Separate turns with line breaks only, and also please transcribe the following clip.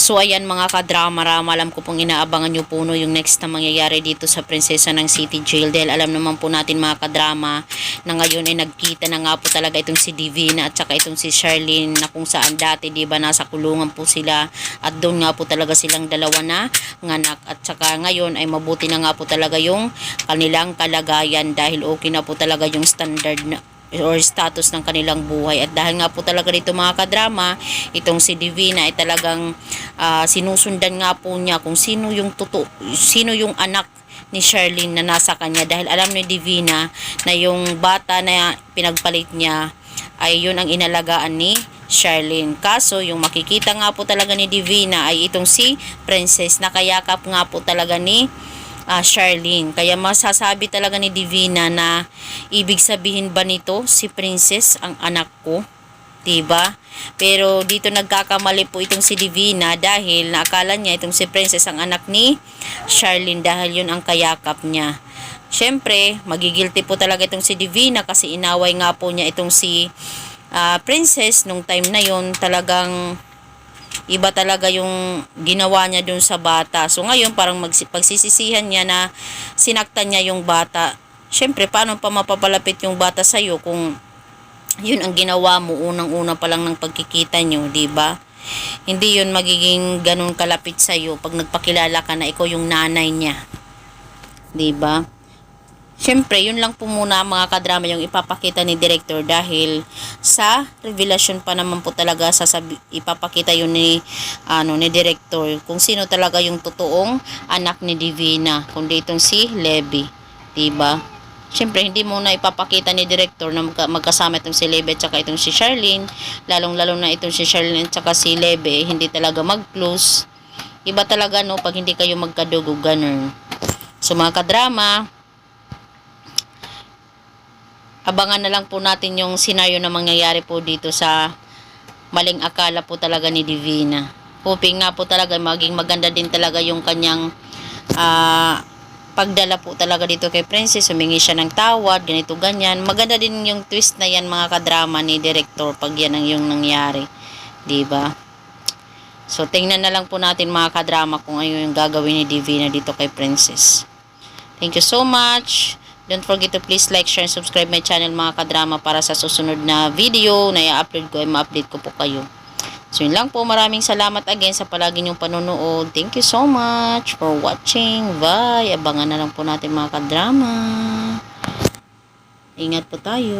So ayan mga kadrama-rama, alam ko pong inaabangan nyo po yung next na mangyayari dito sa Prinsesa ng City Jail, dahil alam naman po natin mga kadrama na ngayon ay nagkita na nga po talaga itong si Divina at saka itong si Charlene, na kung saan dati diba nasa kulungan po sila at doon nga po talaga silang dalawa na nganak, at saka ngayon ay mabuti na nga po talaga yung kanilang kalagayan dahil okay na po talaga yung standard na or status ng kanilang buhay. At dahil nga po talaga dito mga kadrama, itong si Divina ay talagang sinusundan nga po niya kung sino yung anak ni Charlene na nasa kanya, dahil alam ni Divina na yung bata na pinagpalit niya ay yun ang inalagaan ni Charlene. Kaso yung makikita nga po talaga ni Divina ay itong si Princess, na kayakap nga po talaga ni Charlene. Kaya masasabi talaga ni Divina na ibig sabihin ba nito si Princess ang anak ko, diba? Pero dito nagkakamali po itong si Divina dahil naakala niya itong si Princess ang anak ni Charlene dahil yun ang kayakap niya. Syempre magigilty po talaga itong si Divina kasi inaway nga po niya itong si Princess nung time na yun. Talagang iba talaga yung ginawa niya dun sa bata. So ngayon parang pagsisisihan niya na sinaktan niya yung bata. Syempre paano pa mapapalapit yung bata sa'yo kung yun ang ginawa mo unang-una pa lang ng pagkikita nyo, diba? Hindi yun magiging ganun kalapit sa'yo pag nagpakilala ka na ikaw yung nanay niya, diba? Syempre, yun lang po muna mga kadrama yung ipapakita ni director, dahil sa revelasyon pa naman po talaga ipapakita yun ni director kung sino talaga yung totoong anak ni Divina, kundi itong si Levy, diba? Syempre, hindi muna ipapakita ni director na magkasama itong si Levy at saka itong si Charlene, lalong-lalo na itong si Charlene at saka si Levy hindi talaga mag-close. Iba talaga no pag hindi kayo magkadugo, ganun. So mga kadrama, abangan na lang po natin yung senaryo na mangyayari po dito sa maling akala po talaga ni Divina. Hoping nga po talaga maging maganda din talaga yung kanyang pagdala po talaga dito kay Princess. Humingi siya ng tawad, ganito ganyan. Maganda din yung twist na yan mga kadrama ni director pag yan ang yung nangyari, diba? So tingnan na lang po natin mga kadrama kung ano yung gagawin ni Divina dito kay Princess. Thank you so much. Don't forget to please like, share, and subscribe my channel mga kadrama para sa susunod na video na i-upload ko ay ma-update ko po kayo. So yun lang po, maraming salamat again sa palagi niyong panonood. Thank you so much for watching. Bye! Abangan na lang po natin mga kadrama. Ingat po tayo.